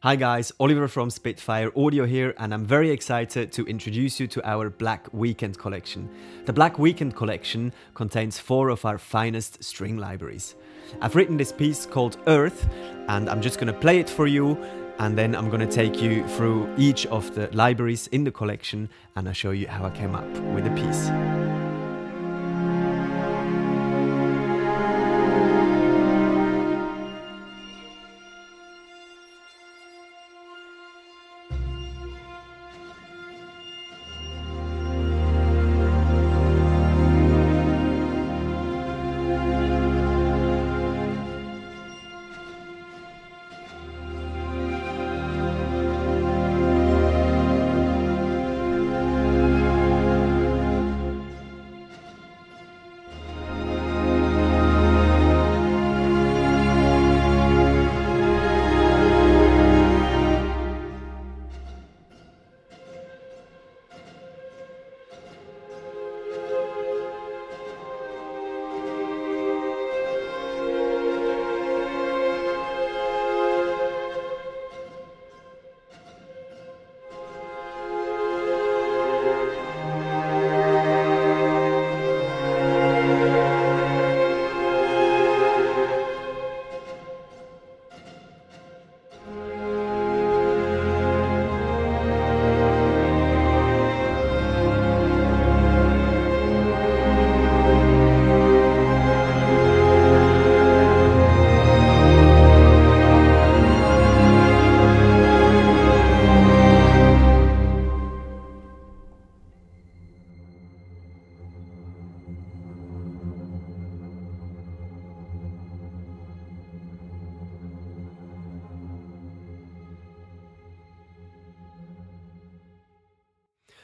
Hi guys, Oliver from Spitfire Audio here, and I'm very excited to introduce you to our Black Weekend collection. The Black Weekend collection contains 4 of our finest string libraries. I've written this piece called Earth, and I'm just going to play it for you, and then I'm going to take you through each of the libraries in the collection, and I'll show you how I came up with the piece.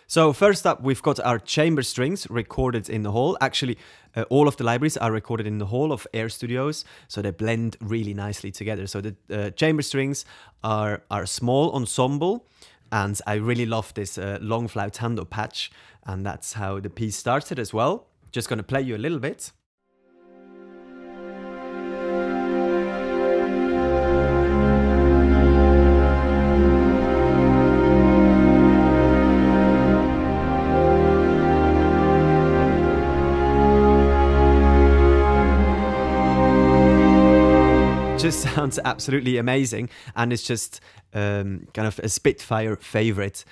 So first up, we've got our chamber strings recorded in the hall. Actually, all of the libraries are recorded in the hall of Air Studios, so they blend really nicely together. So the chamber strings are a small ensemble, and I really love this long flautando patch, and that's how the piece started as well. Just going to play you a little bit. Just sounds absolutely amazing, and it's just kind of a Spitfire favorite,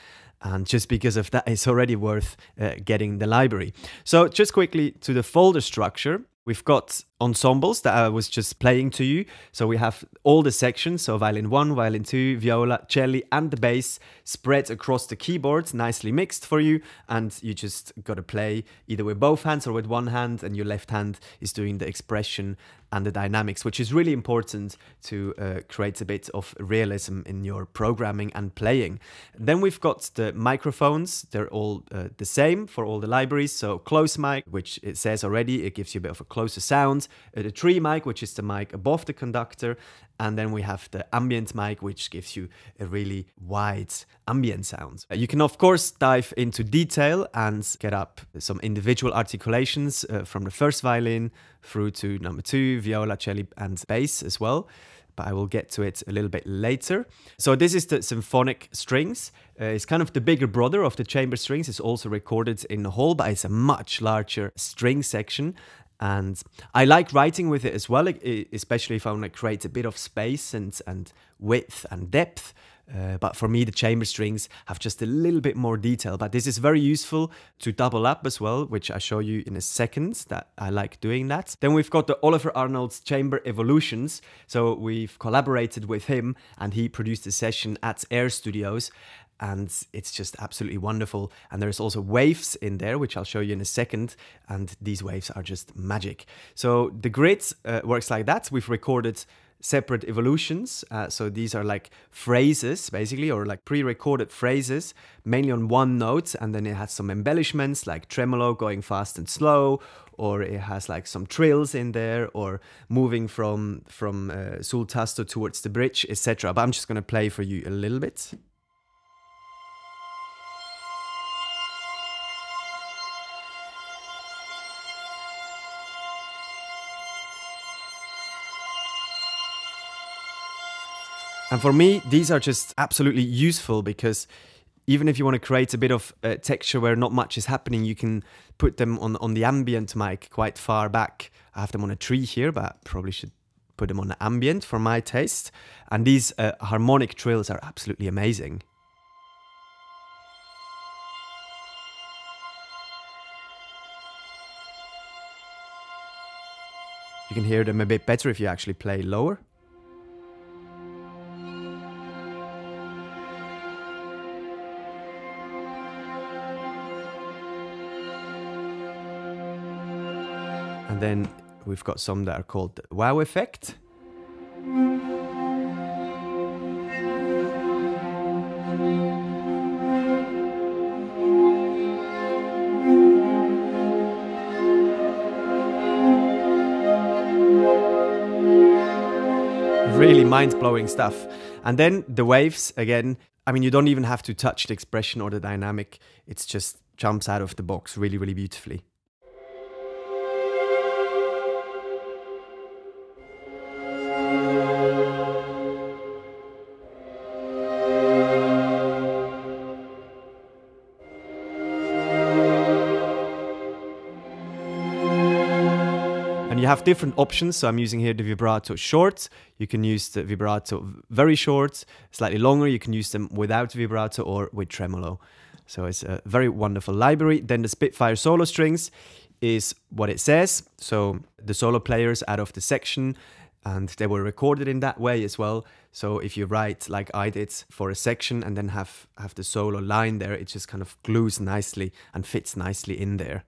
and just because of that it's already worth getting the library. So just quickly to the folder structure. We've got ensembles that I was just playing to you. So we have all the sections, so violin 1, violin 2, viola, cello, and the bass spread across the keyboard, nicely mixed for you. And you just got to play either with both hands or with one hand, and your left hand is doing the expression and the dynamics, which is really important to create a bit of realism in your programming and playing. Then we've got the microphones. They're all the same for all the libraries. So close mic, which it says already, it gives you a bit of a closer sound. The tree mic, which is the mic above the conductor. And then we have the ambient mic, which gives you a really wide ambient sound. You can, of course, dive into detail and get up some individual articulations from the first violin through to number 2, viola, cello, and bass as well. But I will get to it a little bit later. So this is the Symphonic Strings. It's kind of the bigger brother of the chamber strings. It's also recorded in the hall, but it's a much larger string section. And I like writing with it as well, especially if I want to create a bit of space and width and depth. But for me, the chamber strings have just a little bit more detail. But this is very useful to double up as well, which I show you in a second, that I like doing that. Then we've got the Oliver Arnold's Chamber Evolutions. So we've collaborated with him, and he produced a session at Air Studios. And it's just absolutely wonderful. And there's also waves in there, which I'll show you in a second. And these waves are just magic. So the grid works like that. We've recorded separate evolutions. So these are like phrases, basically, or like pre-recorded phrases, mainly on one note. And then it has some embellishments like tremolo going fast and slow, or it has like some trills in there, or moving from sul tasto towards the bridge, etc. But I'm just going to play for you a little bit. And for me, these are just absolutely useful because even if you want to create a bit of texture where not much is happening, you can put them on the ambient mic quite far back. I have them on a tree here, but I probably should put them on the ambient for my taste. And these harmonic trails are absolutely amazing. You can hear them a bit better if you actually play lower. And then we've got some that are called the wow effect. Really mind-blowing stuff. And then the waves, again, I mean, you don't even have to touch the expression or the dynamic. It just jumps out of the box really, really beautifully. You have different options, so I'm using here the vibrato short. You can use the vibrato very short, slightly longer. You can use them without vibrato or with tremolo. So it's a very wonderful library. Then the Spitfire solo strings is what it says. So the solo players out of the section, and they were recorded in that way as well. So if you write like I did for a section and then have the solo line there, it just kind of glues nicely and fits nicely in there.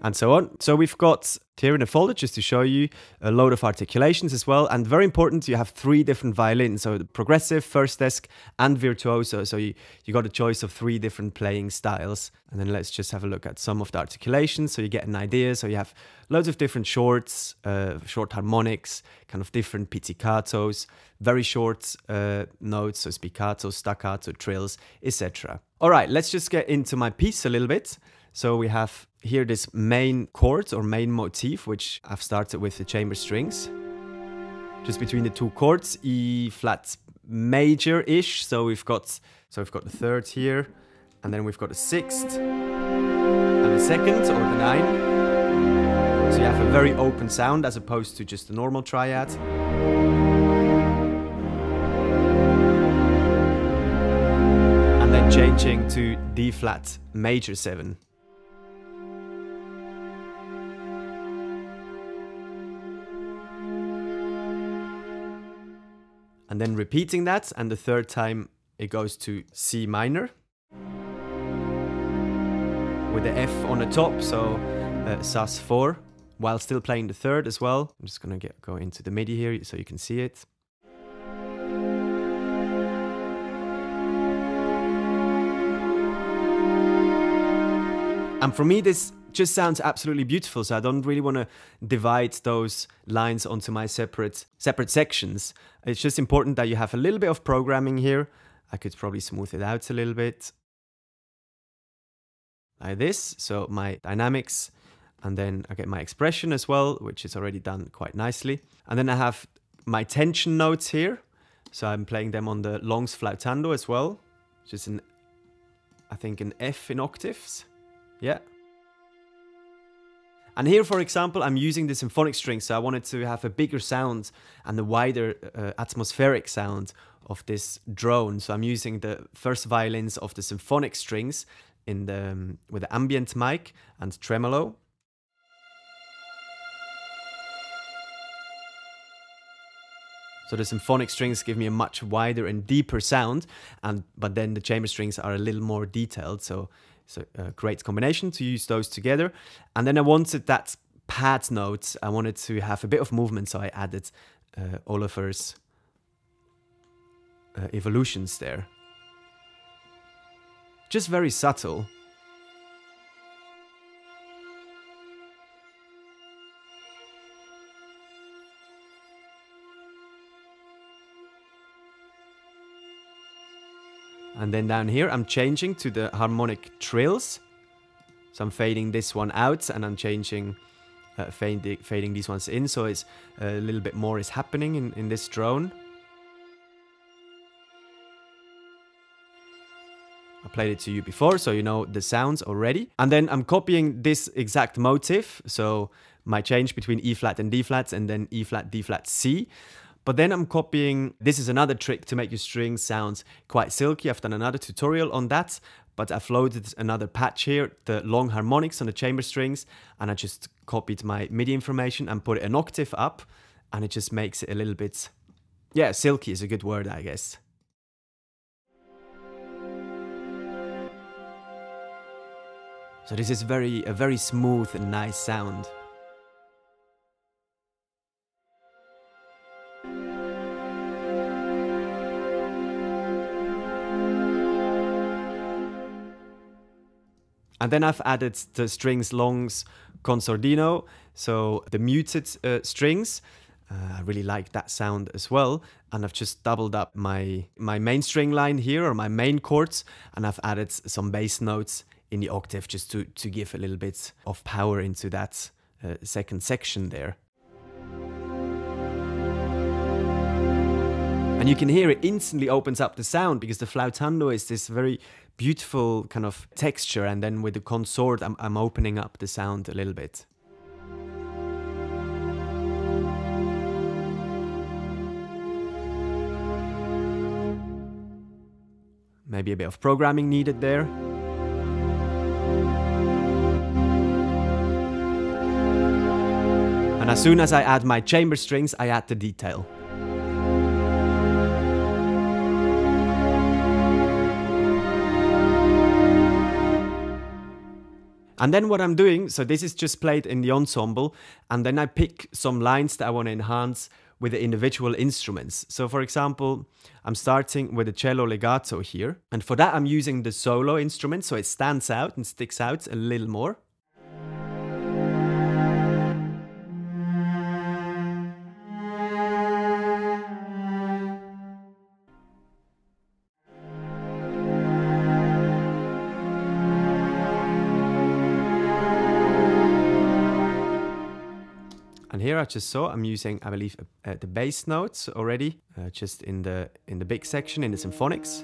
And so on. So we've got here in a folder, just to show you, a load of articulations as well. And very important, you have 3 different violins. So the progressive, first desk, and virtuoso. So you got a choice of 3 different playing styles. And then let's just have a look at some of the articulations so you get an idea. So you have loads of different shorts, short harmonics, kind of different pizzicatos, very short notes, so spiccato, staccato, trills, etc. All right, let's just get into my piece a little bit. So we have here this main chord or main motif, which I've started with the chamber strings. Just between the 2 chords, E flat major-ish. So we've got the 3rd here, and then we've got the 6th, and the 2nd or the 9. So you have a very open sound as opposed to just a normal triad. And then changing to D flat major 7. And then repeating that, and the 3rd time it goes to C minor with the F on the top, so Sus4, while still playing the 3rd as well. I'm just gonna go into the MIDI here so you can see it. And for me, this just sounds absolutely beautiful, so I don't really want to divide those lines onto my separate sections. It's just important that you have a little bit of programming here. I could probably smooth it out a little bit. Like this, so my dynamics, and then I get my expression as well, which is already done quite nicely. And then I have my tension notes here, so I'm playing them on the longs flautando as well, which is I think an F in octaves. Yeah. And here, for example, I'm using the symphonic strings, so I wanted to have a bigger sound and a wider atmospheric sound of this drone. So I'm using the first violins of the symphonic strings with the ambient mic and tremolo. So the symphonic strings give me a much wider and deeper sound, but then the chamber strings are a little more detailed. So it's a great combination to use those together. And then I wanted that pad note. I wanted to have a bit of movement, so I added Oliver's evolutions there. Just very subtle. And then down here, I'm changing to the Harmonic Trails. So I'm fading this one out, and I'm changing, fading these ones in, so it's a little bit more is happening in this drone. I played it to you before, so you know the sounds already. And then I'm copying this exact motif, so my change between E flat and D flats, and then E flat, D flat, C. But then I'm copying, this is another trick to make your strings sound quite silky. I've done another tutorial on that, but I've loaded another patch here, the long harmonics on the chamber strings, and I just copied my MIDI information and put it an octave up, and it just makes it a little bit, yeah, silky is a good word, I guess. So this is a very smooth and nice sound. And then I've added the strings longs consordino, so the muted strings. I really like that sound as well. And I've just doubled up my main string line here, or my main chords, and I've added some bass notes in the octave just to give a little bit of power into that second section there. And you can hear it instantly opens up the sound, because the flautando is this very beautiful kind of texture, and then with the consort I'm opening up the sound a little bit. Maybe a bit of programming needed there. And as soon as I add my chamber strings, I add the detail. And then what I'm doing, so this is just played in the ensemble, and then I pick some lines that I want to enhance with the individual instruments. So for example, I'm starting with the Cello Legato here, and for that I'm using the solo instrument, so it stands out and sticks out a little more. And here I just saw I'm using, I believe, the bass notes already, just in the big section in the symphonics.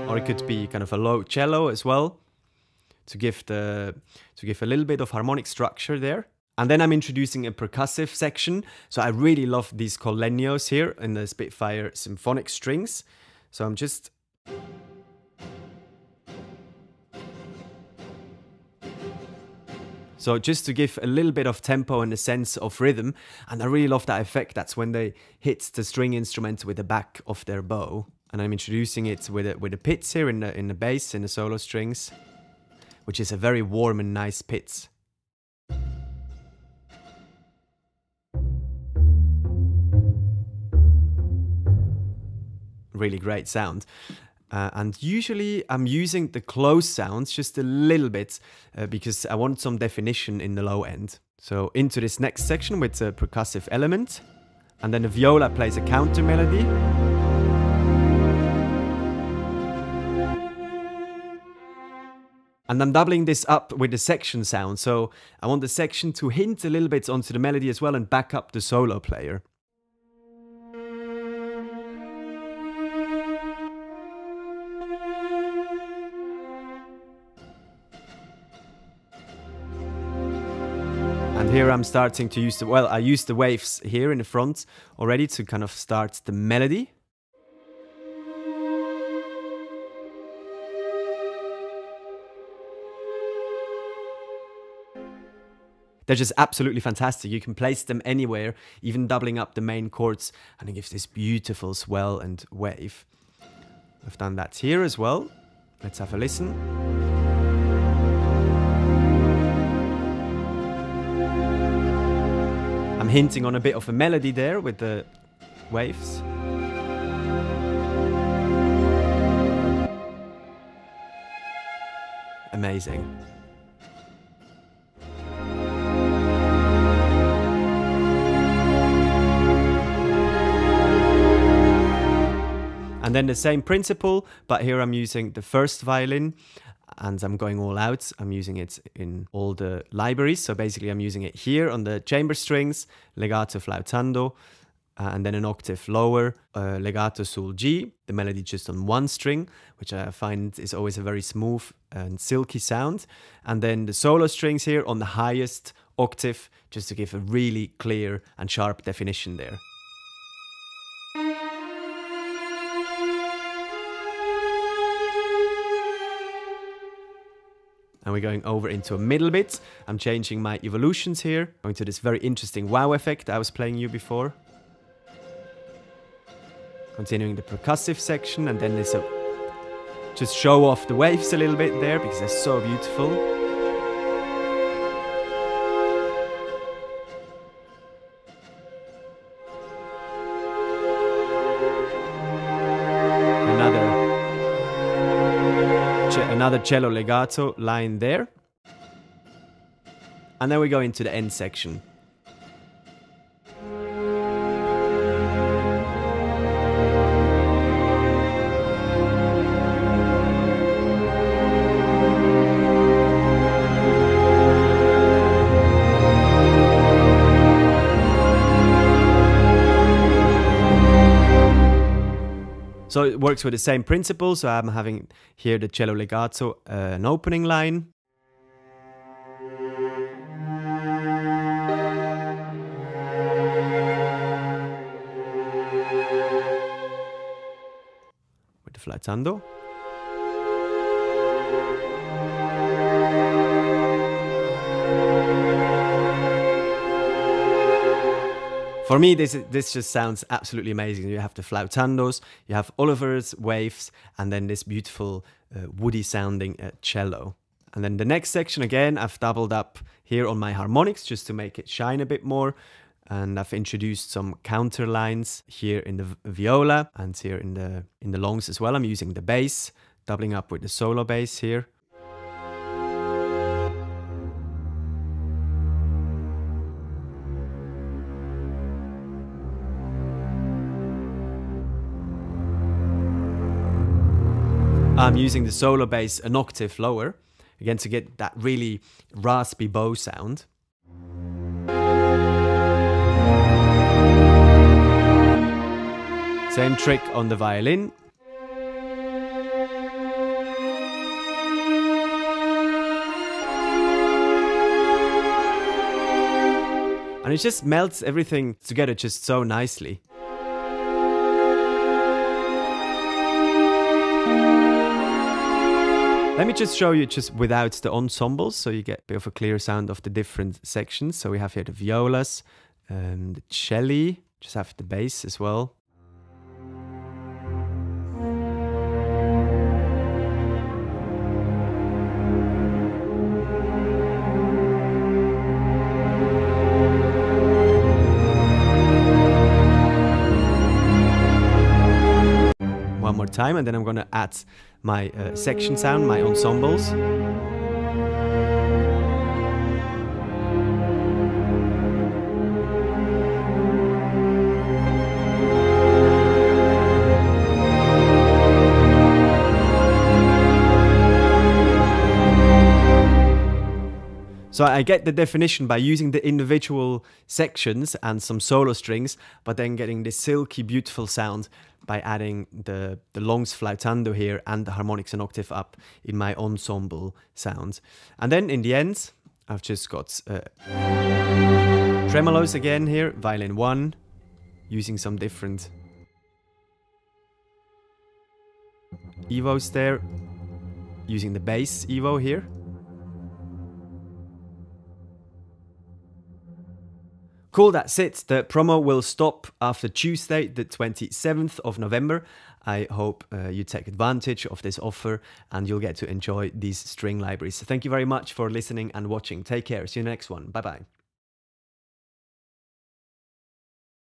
Or it could be kind of a low cello as well, to give a little bit of harmonic structure there. And then I'm introducing a percussive section. So I really love these collegnos here in the Spitfire Symphonic Strings. So I'm just to give a little bit of tempo and a sense of rhythm, and I really love that effect. That's when they hit the string instrument with the back of their bow, and I'm introducing it with a pizz here in the bass, in the solo strings, which is a very warm and nice pizz. Really great sound. And usually I'm using the close sounds just a little bit because I want some definition in the low end. So into this next section with a percussive element, and then the viola plays a counter melody. And I'm doubling this up with the section sound, so I want the section to hint a little bit onto the melody as well and back up the solo player. And here I'm starting to use I used the waves here in the front already to kind of start the melody. They're just absolutely fantastic. You can place them anywhere, even doubling up the main chords, and it gives this beautiful swell and wave. I've done that here as well. Let's have a listen. I'm hinting on a bit of a melody there with the waves. Amazing. And then the same principle, but here I'm using the first violin and I'm going all out. I'm using it in all the libraries. So basically I'm using it here on the chamber strings, legato flautando, and then an octave lower, legato sul G, the melody just on one string, which I find is always a very smooth and silky sound. And then the solo strings here on the highest octave, just to give a really clear and sharp definition there. And we're going over into a middle bit. I'm changing my evolutions here, going to this very interesting wow effect I was playing you before. Continuing the percussive section, and then there's a just show off the waves a little bit there because they're so beautiful. Another cello legato line there. And then we go into the end section. So it works with the same principle. So I'm having here the cello legato, an opening line. With the flautando. For me, this just sounds absolutely amazing. You have the flautandos, you have Oliver's waves, and then this beautiful woody sounding cello. And then the next section, again, I've doubled up here on my harmonics just to make it shine a bit more. And I've introduced some counter lines here in the viola and here in the longs as well. I'm using the bass, doubling up with the solo bass here. I'm using the solo bass an octave lower, again to get that really raspy bow sound. Same trick on the violin. And it just melts everything together just so nicely. Let me just show you just without the ensembles, so you get a bit of a clear sound of the different sections. So we have here the violas, the celli, just have the bass as well. One more time, and then I'm going to add my section sound, my ensembles. So I get the definition by using the individual sections and some solo strings, but then getting this silky, beautiful sound by adding the longs flautando here and the harmonics an octave up in my ensemble sounds. And then in the end, I've just got tremolos again here, violin 1, using some different evos there, using the bass evo here. Cool, that's it. The promo will stop after Tuesday, the 27th of November. I hope you take advantage of this offer and you'll get to enjoy these string libraries. So thank you very much for listening and watching. Take care. See you next one. Bye-bye.